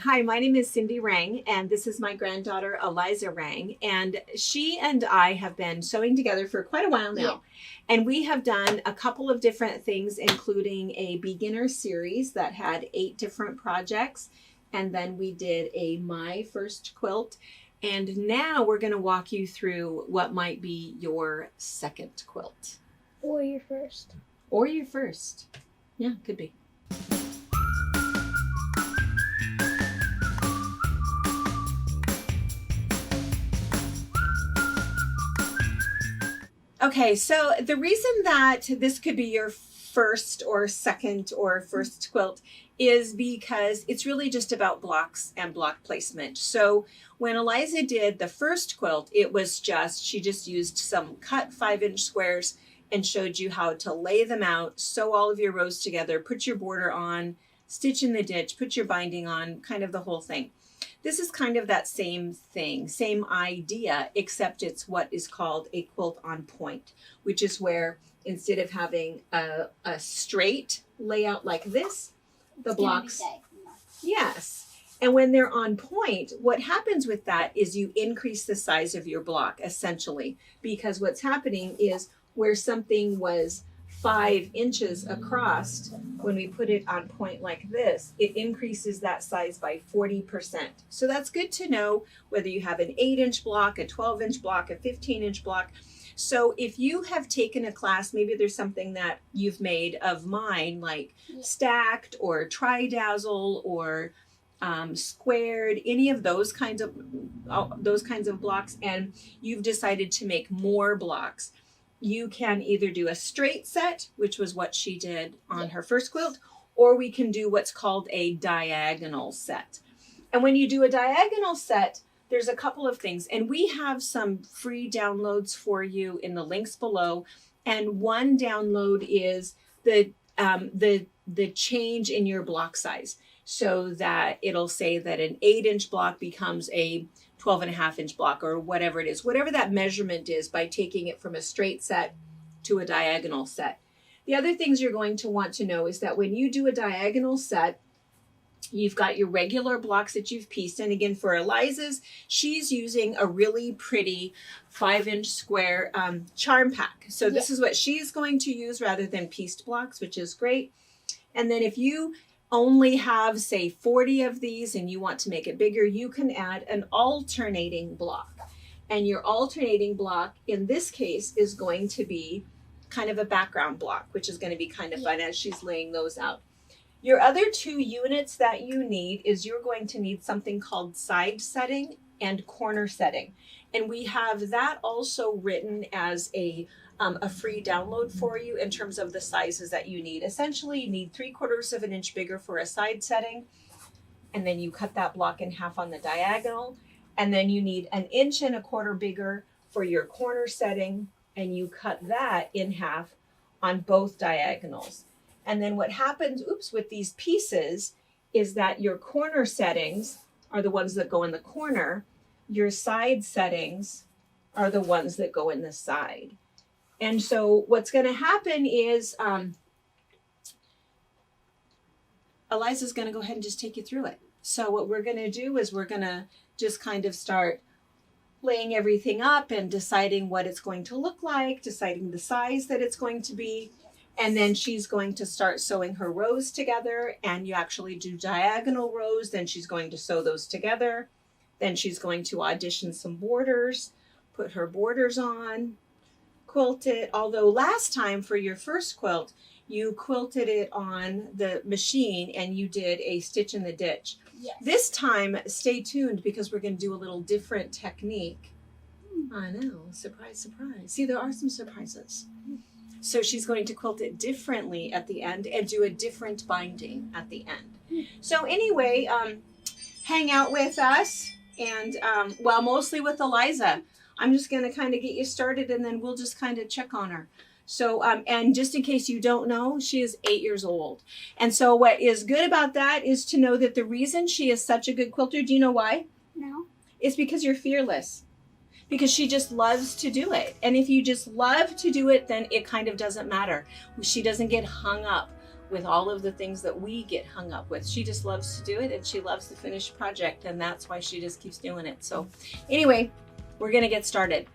Hi, my name is Cindy Rang, and this is my granddaughter Eliza Rang. And she and I have been sewing together for quite a while now. Yeah. And we have done a couple of different things, including a beginner series that had 8 different projects. And then we did a My First Quilt. And now we're going to walk you through what might be your second quilt. Or your first. Or your first. Yeah, could be. Okay, so the reason that this could be your first or second or first quilt is because it's really just about blocks and block placement. So when Eliza did the first quilt, it was she just used some cut 5-inch squares and showed you how to lay them out, sew all of your rows together, put your border on, stitch in the ditch, put your binding on, kind of the whole thing. This is kind of that same thing, same idea, except it's what is called a quilt on point, which is where instead of having a straight layout like this, the blocks, yes. And when they're on point, what happens with that is you increase the size of your block, essentially, because what's happening is where something was 5 inches across, when we put it on point like this, it increases that size by 40%. So that's good to know whether you have an 8-inch block, a 12-inch block, a 15-inch block. So if you have taken a class, maybe there's something that you've made of mine, like stacked or tri-dazzle or squared, any of those kinds of blocks, and you've decided to make more blocks, you can either do a straight set, which was what she did on her first quilt, or we can do what's called a diagonal set. And when you do a diagonal set, there's a couple of things, and we have some free downloads for you in the links below. And one download is the change in your block size, so that it'll say that an 8-inch block becomes a 12.5-inch block, or whatever it is, whatever that measurement is, by taking it from a straight set to a diagonal set. The other things you're going to want to know is that when you do a diagonal set, you've got your regular blocks that you've pieced. And again, for Eliza's, she's using a really pretty 5-inch square charm pack. So this is what she's going to use rather than pieced blocks, which is great. And then if you only have, say, 40 of these and you want to make it bigger, you can add an alternating block. And your alternating block in this case is going to be kind of a background block, which is going to be kind of fun as she's laying those out. Your other 2 units that you need is you're going to need something called side setting and corner setting. And we have that also written as a free download for you in terms of the sizes that you need. Essentially, you need 3/4 of an inch bigger for a side setting, and then you cut that block in half on the diagonal, and then you need 1 1/4 inch bigger for your corner setting, and you cut that in half on both diagonals. And then what happens, with these pieces is that your corner settings are the ones that go in the corner, your side settings are the ones that go in the side. And so what's going to happen is Eliza's going to go ahead and just take you through it. So what we're going to do is we're going to just kind of start laying everything up and deciding what it's going to look like, deciding the size that it's going to be. And then she's going to start sewing her rows together, and you actually do diagonal rows. Then she's going to sew those together. Then she's going to audition some borders, put her borders on, quilt it. Although last time for your first quilt, you quilted it on the machine and you did a stitch in the ditch. Yes. This time, stay tuned, because we're going to do a little different technique. I know, surprise, surprise. See, there are some surprises. So she's going to quilt it differently at the end and do a different binding at the end. So anyway, hang out with us, and mostly with Eliza. I'm just going to kind of get you started, and then we'll just kind of check on her. So, and just in case you don't know, she is 8 years old. And so what is good about that is to know that the reason she is such a good quilter, do you know why? No. It's because you're fearless. Because she just loves to do it. And if you just love to do it, then it kind of doesn't matter. She doesn't get hung up with all of the things that we get hung up with. She just loves to do it, and she loves the finished project, and that's why she just keeps doing it. So anyway, we're gonna get started.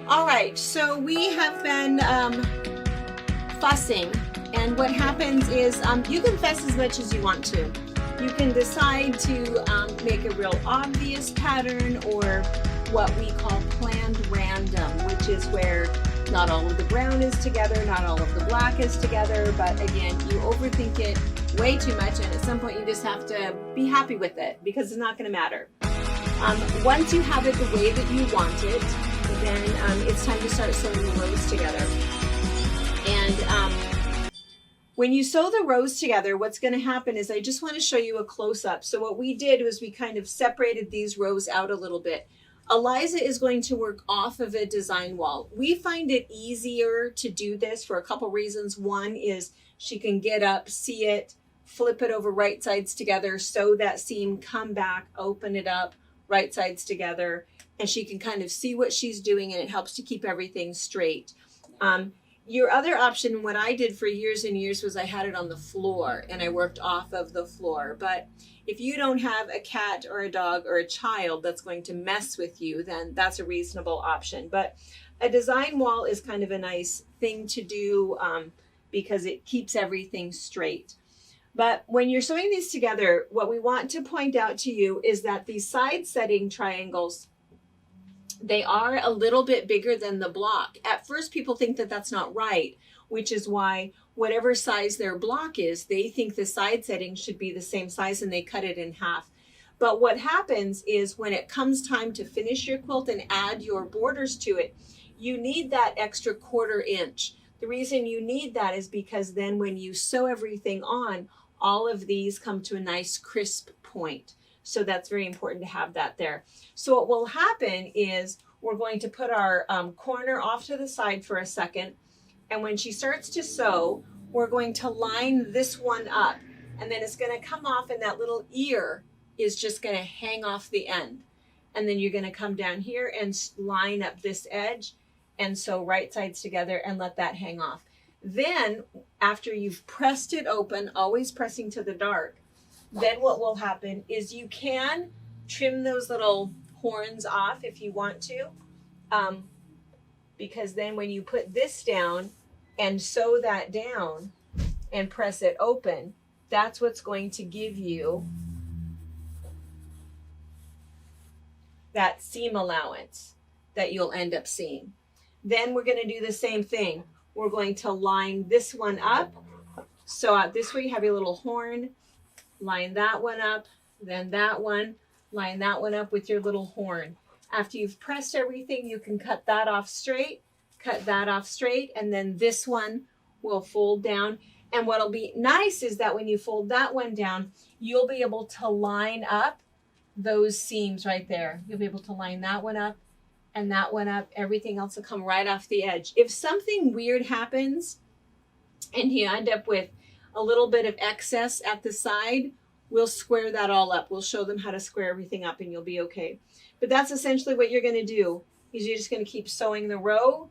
All right, so we have been fussing, and what happens is you can fuss as much as you want to. You can decide to make a real obvious pattern, or what we call planned random, which is where Not all of the brown is together, not all of the black is together, but again, you overthink it way too much, and at some point you just have to be happy with it because it's not going to matter. Once you have it the way that you want it, then it's time to start sewing the rows together. And when you sew the rows together, what's going to happen is I just want to show you a close-up. So what we did was we kind of separated these rows out a little bit. Eliza is going to work off of a design wall. We find it easier to do this for a couple reasons. One is she can get up, see it, flip it over right sides together, sew that seam, come back, open it up, right sides together, and she can kind of see what she's doing, and it helps to keep everything straight. Your other option, what I did for years and years, was I had it on the floor and I worked off of the floor. But if you don't have a cat or a dog or a child that's going to mess with you, then that's a reasonable option. But a design wall is kind of a nice thing to do because it keeps everything straight. But when you're sewing these together, what we want to point out to you is that these side setting triangles, they are a little bit bigger than the block. At first, people think that that's not right, which is why whatever size their block is, they think the side setting should be the same size and they cut it in half. But what happens is when it comes time to finish your quilt and add your borders to it, you need that extra 1/4 inch. The reason you need that is because then when you sew everything on, all of these come to a nice crisp point. So that's very important to have that there. So what will happen is we're going to put our corner off to the side for a second. And when she starts to sew, we're going to line this one up. And then it's going to come off and that little ear is just going to hang off the end. And then you're going to come down here and line up this edge and sew right sides together and let that hang off. Then after you've pressed it open, always pressing to the dark, then what will happen is you can trim those little horns off if you want to, because then when you put this down and sew that down and press it open, that's what's going to give you that seam allowance that you'll end up seeing. Then we're going to do the same thing. We're going to line this one up. So out this way you have your little horn. Line that one up, then that one, line that one up with your little horn. After you've pressed everything, you can cut that off straight, cut that off straight, and then this one will fold down. And what'll be nice is that when you fold that one down, you'll be able to line up those seams right there. You'll be able to line that one up and that one up. Everything else will come right off the edge. If something weird happens and you end up with a little bit of excess at the side, we'll square that all up. We'll show them how to square everything up and you'll be okay. But that's essentially what you're going to do, is you're just going to keep sewing the row,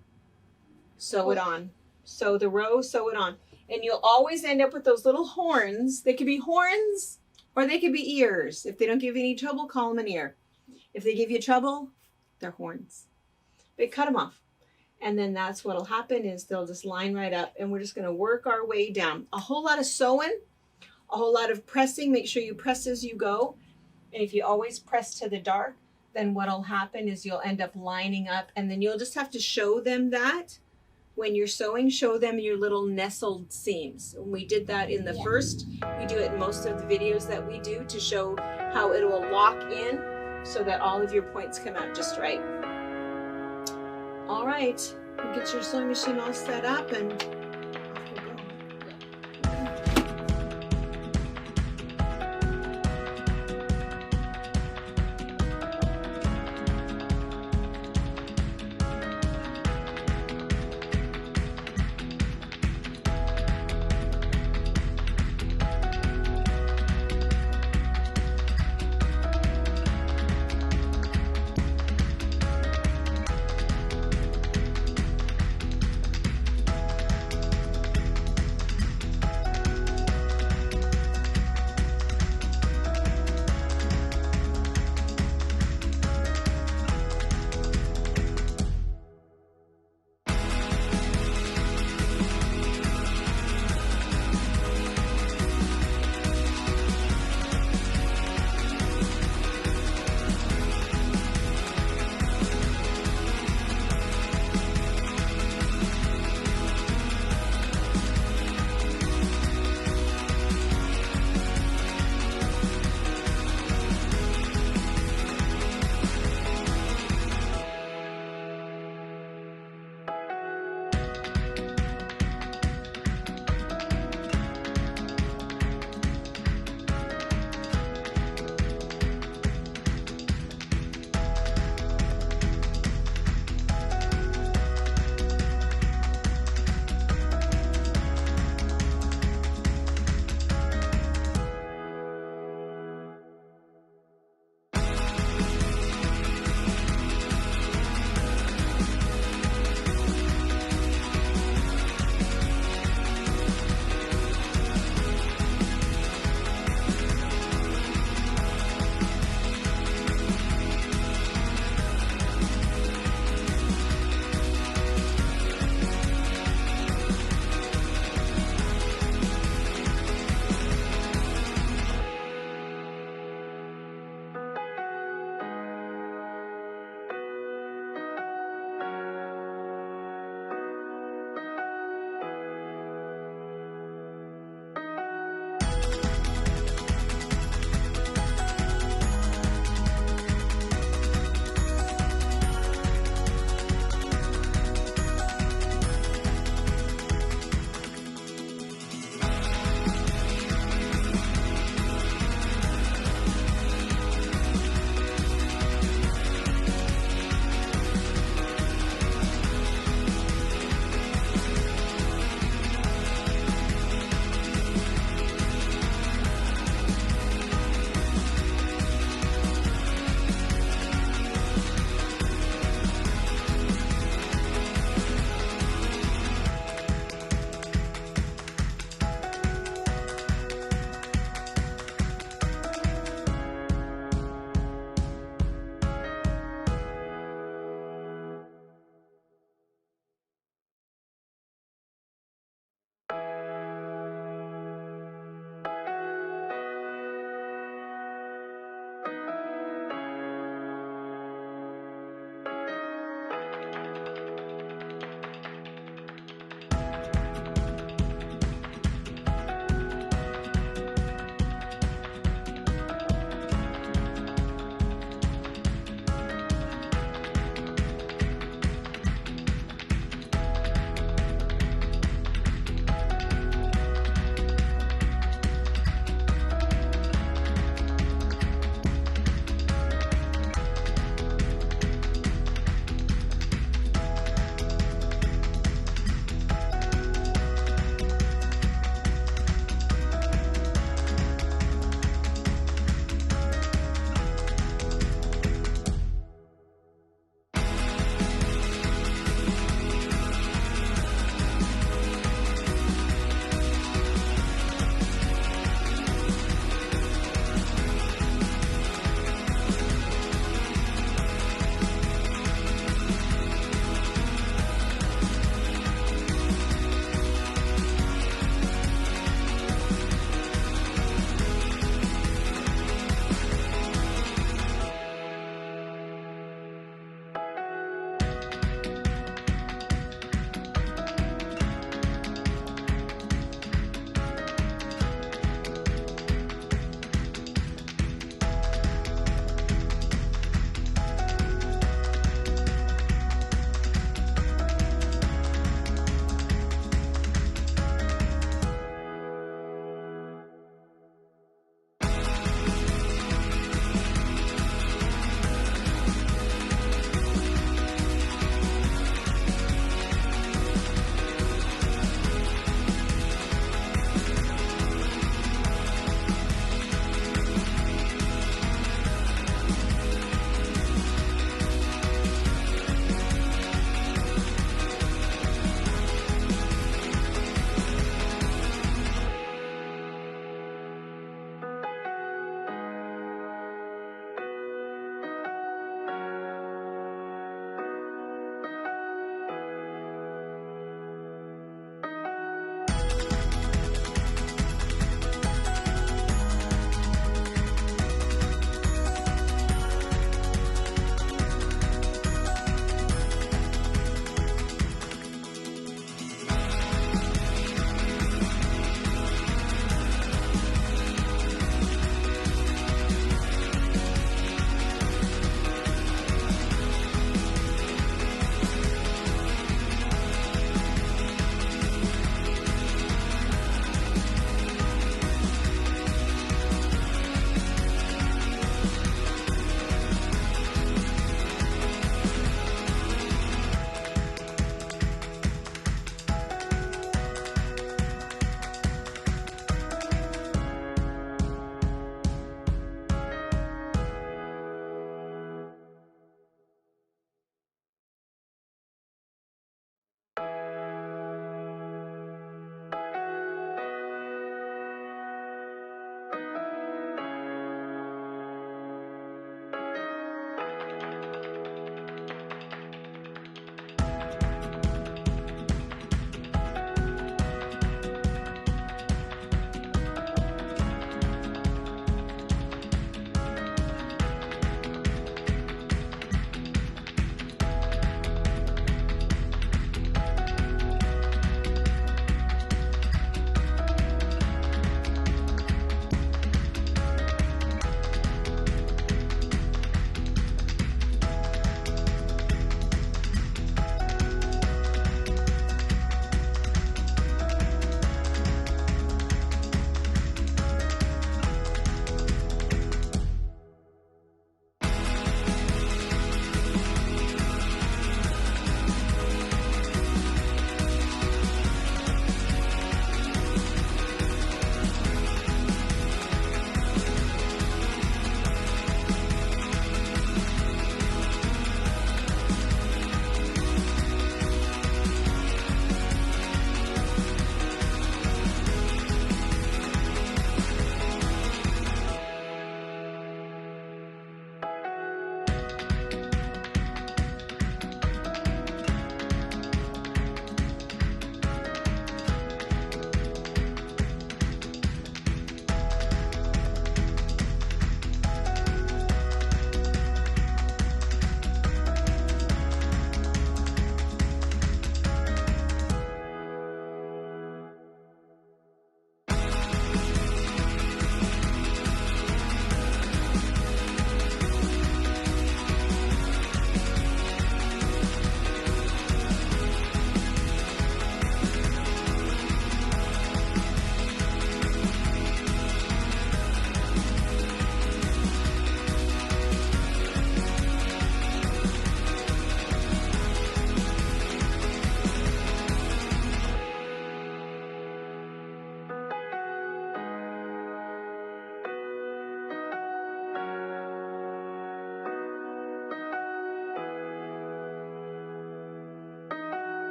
sew it on. Sew the row, sew it on. And you'll always end up with those little horns. They could be horns or they could be ears. If they don't give you any trouble, call them an ear. If they give you trouble, they're horns. But cut them off. And then that's what'll happen is they'll just line right up and we're just going to work our way down. A whole lot of sewing, a whole lot of pressing. Make sure you press as you go. And if you always press to the dark, then what'll happen is you'll end up lining up, and then you'll just have to show them that when you're sewing, show them your little nestled seams. And we did that in the first. We do it in most of the videos that we do to show how it will lock in so that all of your points come out just right. All right, get your sewing machine all set up and off we go.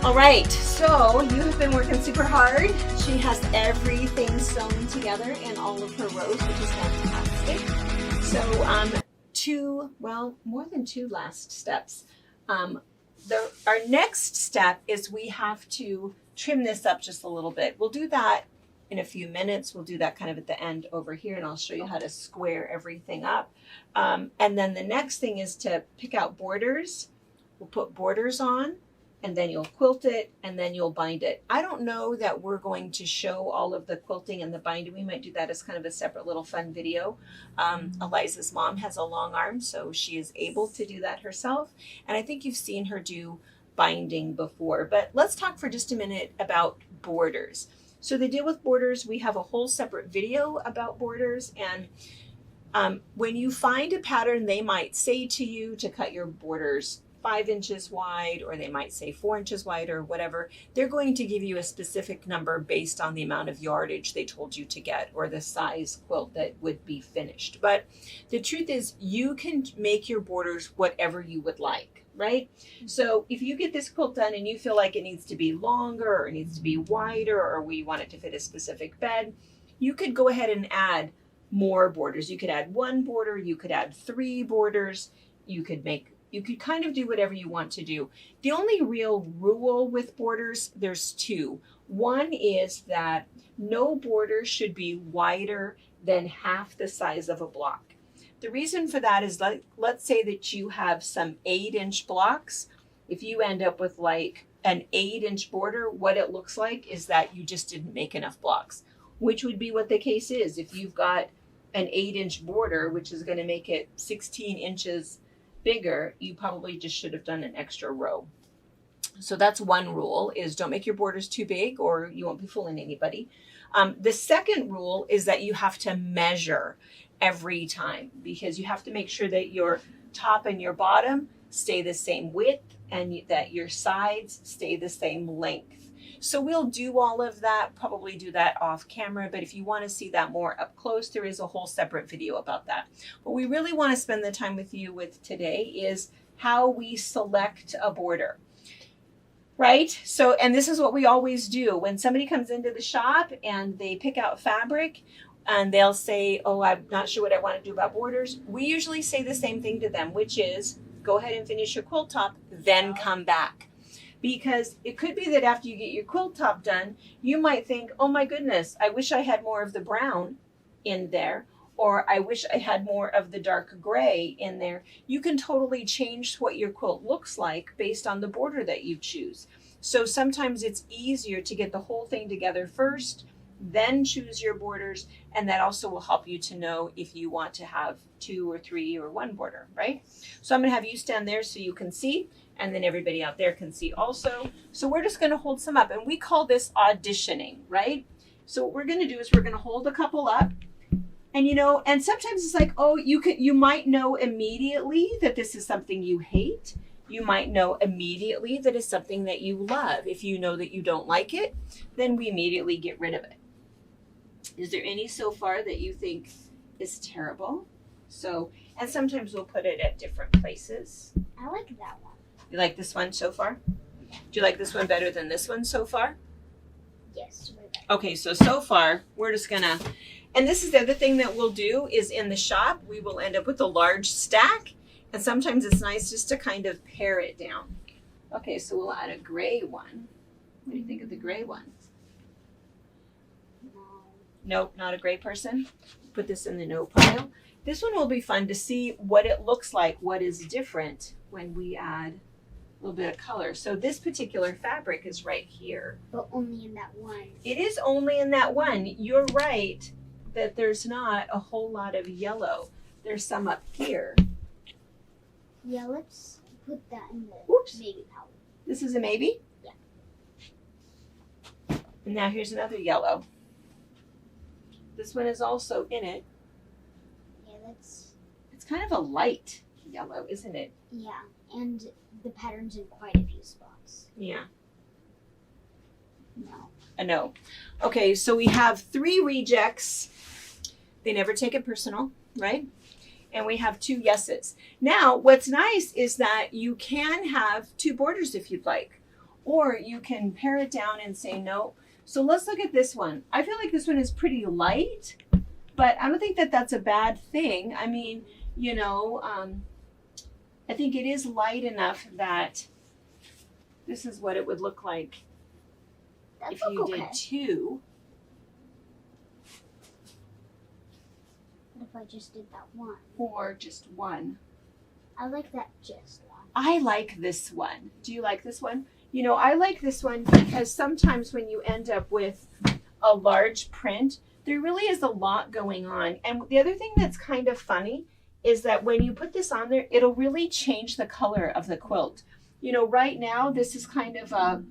All right, so you have been working super hard. She has everything sewn together in all of her rows, which is fantastic. So more than two last steps. Our next step is we have to trim this up just a little bit. We'll do that in a few minutes. We'll do that kind of at the end over here, and I'll show you how to square everything up. And then the next thing is to pick out borders. We'll put borders on, and then you'll quilt it, and then you'll bind it. I don't know that we're going to show all of the quilting and the binding. We might do that as kind of a separate little fun video. Eliza's mom has a long arm, so she is able to do that herself. And I think you've seen her do binding before. But let's talk for just a minute about borders. So the deal with borders, we have a whole separate video about borders. And when you find a pattern, they might say to you to cut your borders 5 inches wide, or they might say 4 inches wide, or whatever. They're going to give you a specific number based on the amount of yardage they told you to get, or the size quilt that would be finished. But the truth is, you can make your borders whatever you would like, right? So if you get this quilt done and you feel like it needs to be longer, or it needs to be wider, or we want it to fit a specific bed, you could go ahead and add more borders. You could add 1 border, you could add 3 borders, you could kind of do whatever you want to do. The only real rule with borders, there's 2. One is that no border should be wider than half the size of a block. The reason for that is, let's say that you have some 8-inch blocks. If you end up with like an 8-inch border, what it looks like is that you just didn't make enough blocks, which would be what the case is. If you've got an 8-inch border, which is going to make it 16 inches bigger, you probably just should have done an extra row. So that's one rule, is don't make your borders too big or you won't be fooling anybody. The second rule is that you have to measure every time, because you have to make sure that your top and your bottom stay the same width and that your sides stay the same length. So we'll do all of that, probably do that off camera, but if you want to see that more up close, there is a whole separate video about that. What we really want to spend the time with you with today is how we select a border, right? So, and this is what we always do. When somebody comes into the shop and they pick out fabric and they'll say, oh, I'm not sure what I want to do about borders, we usually say the same thing to them, which is go ahead and finish your quilt top, then come back. Because it could be that after you get your quilt top done, you might think, oh my goodness, I wish I had more of the brown in there, or I wish I had more of the dark gray in there. You can totally change what your quilt looks like based on the border that you choose. So sometimes it's easier to get the whole thing together first, then choose your borders, and that also will help you to know if you want to have 2 or 3 or 1 border, right? So I'm gonna have you stand there so you can see, and then everybody out there can see also. So we're just gonna hold some up, and we call this auditioning, right? So what we're gonna do is we're gonna hold a couple up, and and sometimes it's like, oh, you might know immediately that this is something you hate. You might know immediately that it's something that you love. If you know that you don't like it, then we immediately get rid of it. Is there any so far that you think is terrible? So, and sometimes we'll put it at different places. I like that one. You like this one so far? Do you like this one better than this one so far? Yes. Okay, so far, we're just gonna, and this is the other thing that we'll do is in the shop, we will end up with a large stack, and sometimes it's nice just to kind of pare it down. Okay, so we'll add a gray one. What do you think of the gray one? No. Nope, not a gray person. Put this in the no pile. This one will be fun to see what it looks like, what is different when we add a little bit of color. So this particular fabric is right here. But only in that one. It is only in that one. You're right that there's not a whole lot of yellow. There's some up here. Yeah, let's put that in the maybe pile. This is a maybe? Yeah. And now here's another yellow. This one is also in it. Yeah, It's kind of a light yellow, isn't it? Yeah, and the pattern's in quite a few spots. Yeah. No. A no. Okay, so we have 3 rejects. They never take it personal, right? And we have 2 yeses. Now, what's nice is that you can have 2 borders if you'd like. or you can pare it down and say no. So let's look at this one. I feel like this one is pretty light, but I don't think that that's a bad thing. I mean, you know, I think it is light enough that this is what it would look like if you did two. What if I just did that one? Or just one. I like that just one. I like this one. Do you like this one? You know, I like this one because sometimes when you end up with a large print, there really is a lot going on. And the other thing that's kind of funny is that when you put this on there, it'll really change the color of the quilt. You know, right now, this is kind of a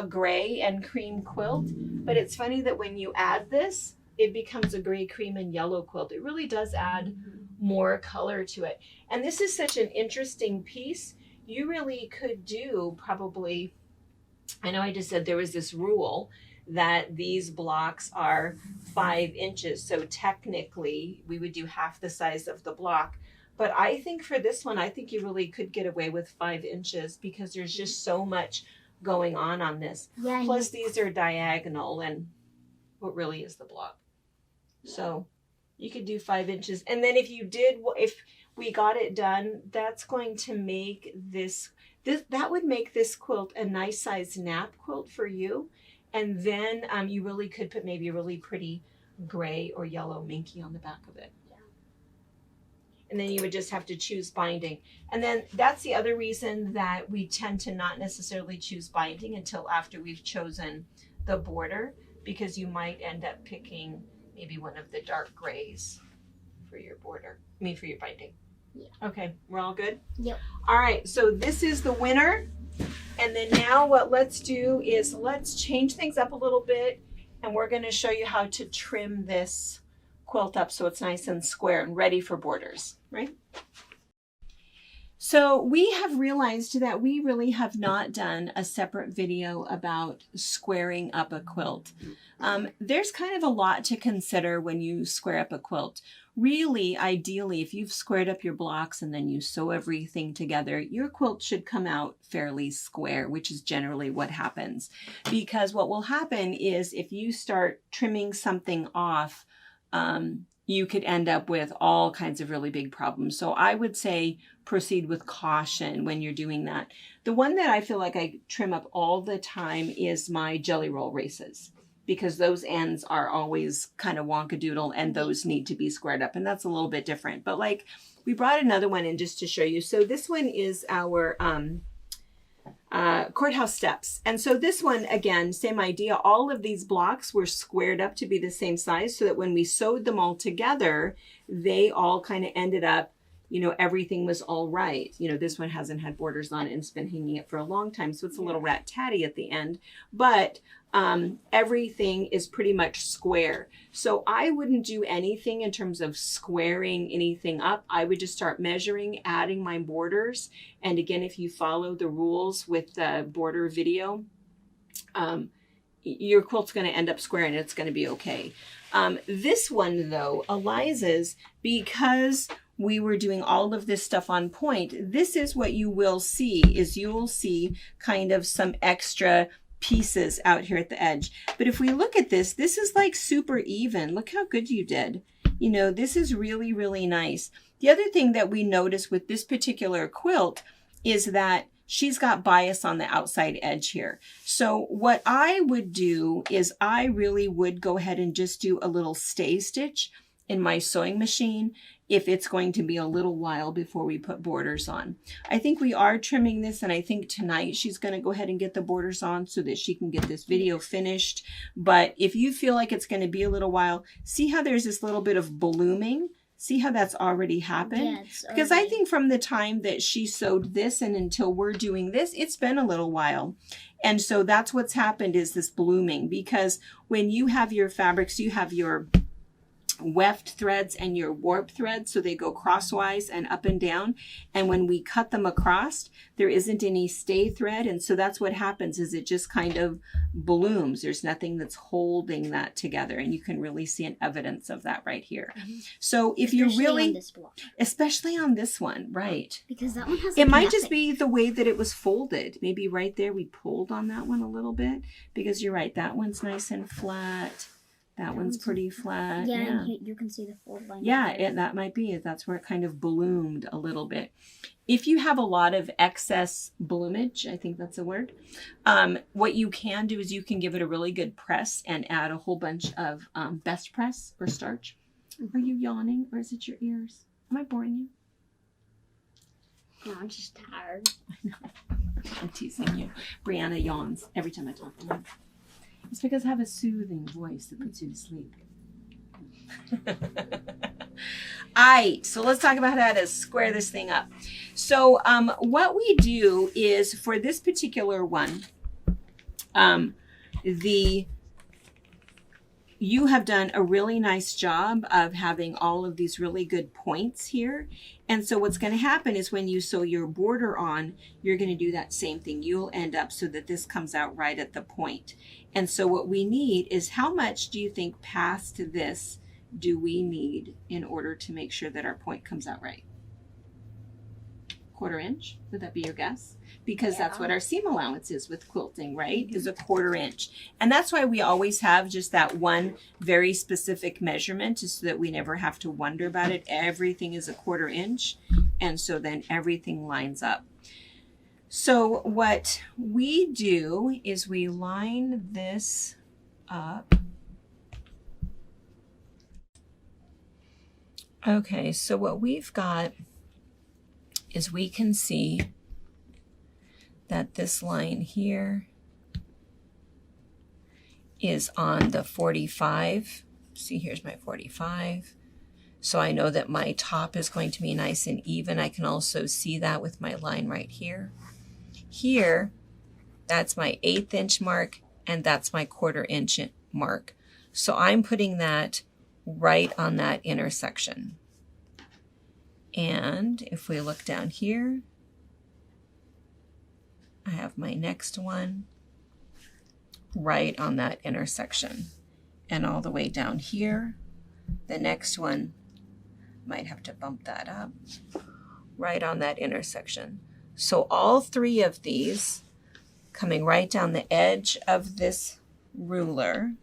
gray and cream quilt, but it's funny that when you add this, it becomes a gray, cream, and yellow quilt. It really does add more color to it. And this is such an interesting piece. You really could do probably, I know I just said there was this rule that these blocks are 5 inches. So technically we would do half the size of the block. But I think for this one, I think you really could get away with 5 inches because there's just so much going on this. Yeah, Plus these are diagonal and what really is the block. So you could do 5 inches. And then if we got it done, that's going to make that would make this quilt a nice size nap quilt for you. And then you really could put maybe a really pretty gray or yellow minky on the back of it. Yeah. And then you would just have to choose binding. And then that's the other reason that we tend to not necessarily choose binding until after we've chosen the border, because you might end up picking maybe one of the dark grays for your border. For your binding. Yeah. Okay, we're all good? Yep. All right, so this is the winner. And then now what let's do is let's change things up a little bit, and we're going to show you how to trim this quilt up so it's nice and square and ready for borders, right? So we have realized that we really have not done a separate video about squaring up a quilt. There's kind of a lot to consider when you square up a quilt. Really, ideally, if you've squared up your blocks and then you sew everything together, your quilt should come out fairly square, which is generally what happens. Because what will happen is if you start trimming something off, you could end up with all kinds of really big problems. So I would say proceed with caution when you're doing that. The one that I feel like I trim up all the time is my jelly roll races, because those ends are always kind of wonkadoodle and those need to be squared up, and that's a little bit different. But like, we brought another one in just to show you. So this one is our courthouse steps. And so this one, again, same idea. All of these blocks were squared up to be the same size so that when we sewed them all together, they all kind of ended up, you know, everything was all right. You know, this one hasn't had borders on it and it's been hanging it for a long time. So it's a little rat-tatty at the end, but everything is pretty much square. So I wouldn't do anything in terms of squaring anything up. I would just start measuring, adding my borders. And again, if you follow the rules with the border video, your quilt's going to end up square and it's going to be okay. This one though, Eliza's, because we were doing all of this stuff on point, this is what you will see, is you will see kind of some extra pieces out here at the edge. But if we look at this, this is like super even. Look how good you did. You know, this is really, really nice. The other thing that we notice with this particular quilt is that she's got bias on the outside edge here. So what I would do is I really would go ahead and just do a little stay stitch in my sewing machine if it's going to be a little while before we put borders on. I think we are trimming this, and I think tonight she's going to go ahead and get the borders on so that she can get this video finished. But if you feel like it's going to be a little while, see how there's this little bit of blooming? See how that's already happened? Yeah, because I think from the time that she sewed this and until we're doing this, it's been a little while. And so that's what's happened, is this blooming. Because when you have your fabrics, you have your weft threads and your warp threads, so they go crosswise and up and down. And when we cut them across, there isn't any stay thread, and so that's what happens, is it just kind of blooms. There's nothing that's holding that together, and you can really see an evidence of that right here. So if you're really, on this block. especially on this one, right? Because that one has It might just be the way that it was folded. Maybe right there we pulled on that one a little bit, because you're right, that one's nice and flat. That one's pretty flat. Yeah, Yeah. and you can see the fold line. Yeah, that might be it. That's where it kind of bloomed a little bit. If you have a lot of excess bloomage, I think that's a word, what you can do is you can give it a really good press and add a whole bunch of best press or starch. Are you yawning, or is it your ears? Am I boring you? No, I'm just tired. I know. I'm teasing you. Brianna yawns every time I talk to her. It's because I have a soothing voice that puts you to sleep. Alright, so let's talk about how to square this thing up. So what we do is, for this particular one, you have done a really nice job of having all of these really good points here. And so what's going to happen is when you sew your border on, you're going to do that same thing. You'll end up so that this comes out right at the point. And so what we need is, how much do you think past this do we need in order to make sure that our point comes out right? 1/4 inch? Would that be your guess? Because that's what our seam allowance is with quilting, right? Is 1/4 inch. And that's why we always have just that one very specific measurement, just so that we never have to wonder about it. Everything is 1/4 inch. And so then everything lines up. So what we do is we line this up. Okay, so what we've got is, we can see that this line here is on the 45. See, here's my 45. So I know that my top is going to be nice and even. I can also see that with my line right here. Here, that's my 1/8 inch mark, and that's my 1/4 inch mark. So I'm putting that right on that intersection. And if we look down here, I have my next one right on that intersection. And all the way down here, the next one, might have to bump that up, right on that intersection. So all three of these coming right down the edge of this ruler.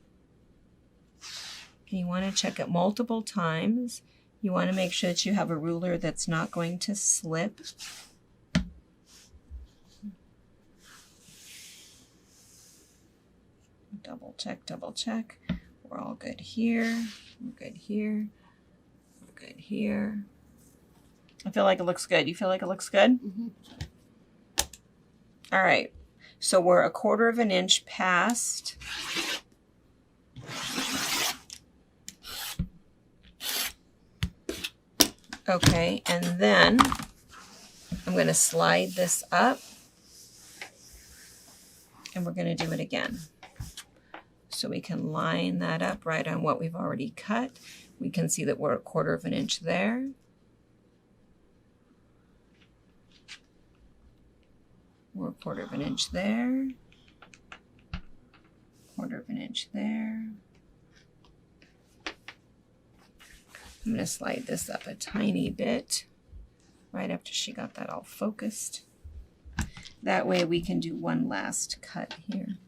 And you want to check it multiple times. You want to make sure that you have a ruler that's not going to slip. Double check, double check. We're all good here. We're good here. We're good here. I feel like it looks good. You feel like it looks good? Mm-hmm. All right. So we're 1/4 inch past. Okay, and then I'm going to slide this up, and we're going to do it again. So we can line that up right on what we've already cut. We can see that we're 1/4 inch there. We're 1/4 inch there. 1/4 inch there. I'm going to slide this up a tiny bit right after she got that all focused. That way we can do one last cut here.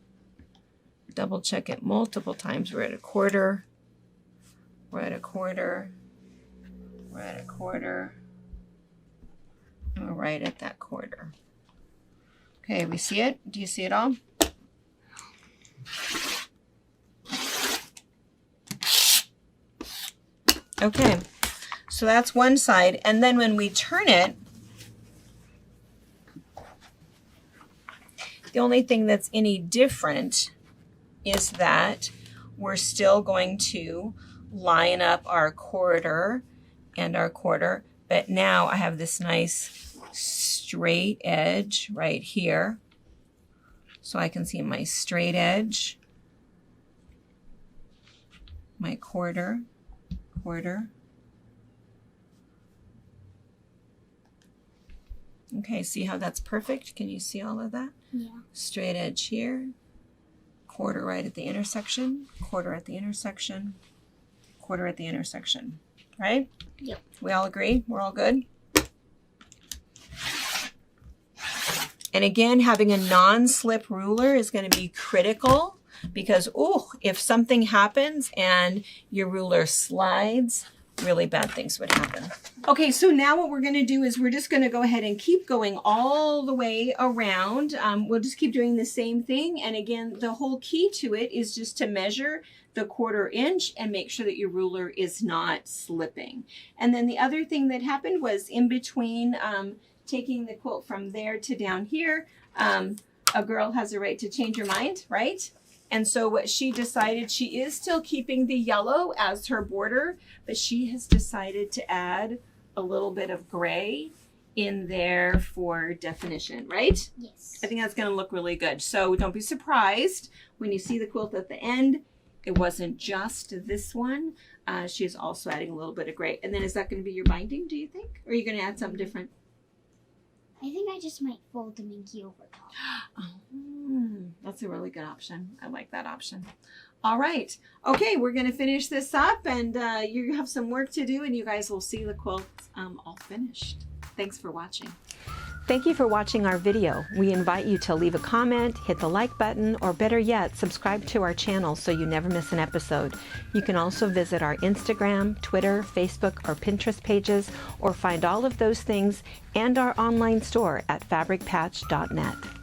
Double check it multiple times. We're at 1/4. We're at 1/4. We're at 1/4. And we're right at that 1/4. Okay, we see it? Do you see it all? Okay, so that's one side. And then when we turn it, the only thing that's any different is that we're still going to line up our 1/4 and our 1/4, but now I have this nice straight edge right here. So I can see my straight edge, my 1/4, quarter. Okay, see how that's perfect? Can you see all of that? Yeah. Straight edge here, quarter right at the intersection, quarter at the intersection, quarter at the intersection, right? Yep. We all agree? We're all good? And again, having a non-slip ruler is going to be critical because, if something happens and your ruler slides, really bad things would happen. Okay, so now what we're going to do is we're just going to go ahead and keep going all the way around. We'll just keep doing the same thing. And again, the whole key to it is just to measure the 1/4 inch and make sure that your ruler is not slipping. And then the other thing that happened was in between taking the quilt from there to down here, a girl has a right to change her mind, right? And so what she decided, she is still keeping the yellow as her border, but she has decided to add a little bit of gray in there for definition, right? Yes. I think that's going to look really good. So don't be surprised when you see the quilt at the end. It wasn't just this one. She's also adding a little bit of gray. And then is that going to be your binding, do you think? Or are you going to add something different? I think I just might fold the Minky over top. That's a really good option. I like that option. All right. Okay, we're going to finish this up, and you have some work to do, and you guys will see the quilt all finished. Thanks for watching. Thank you for watching our video. We invite you to leave a comment, hit the like button, or better yet, subscribe to our channel so you never miss an episode. You can also visit our Instagram, Twitter, Facebook, or Pinterest pages, or find all of those things and our online store at fabricpatch.net.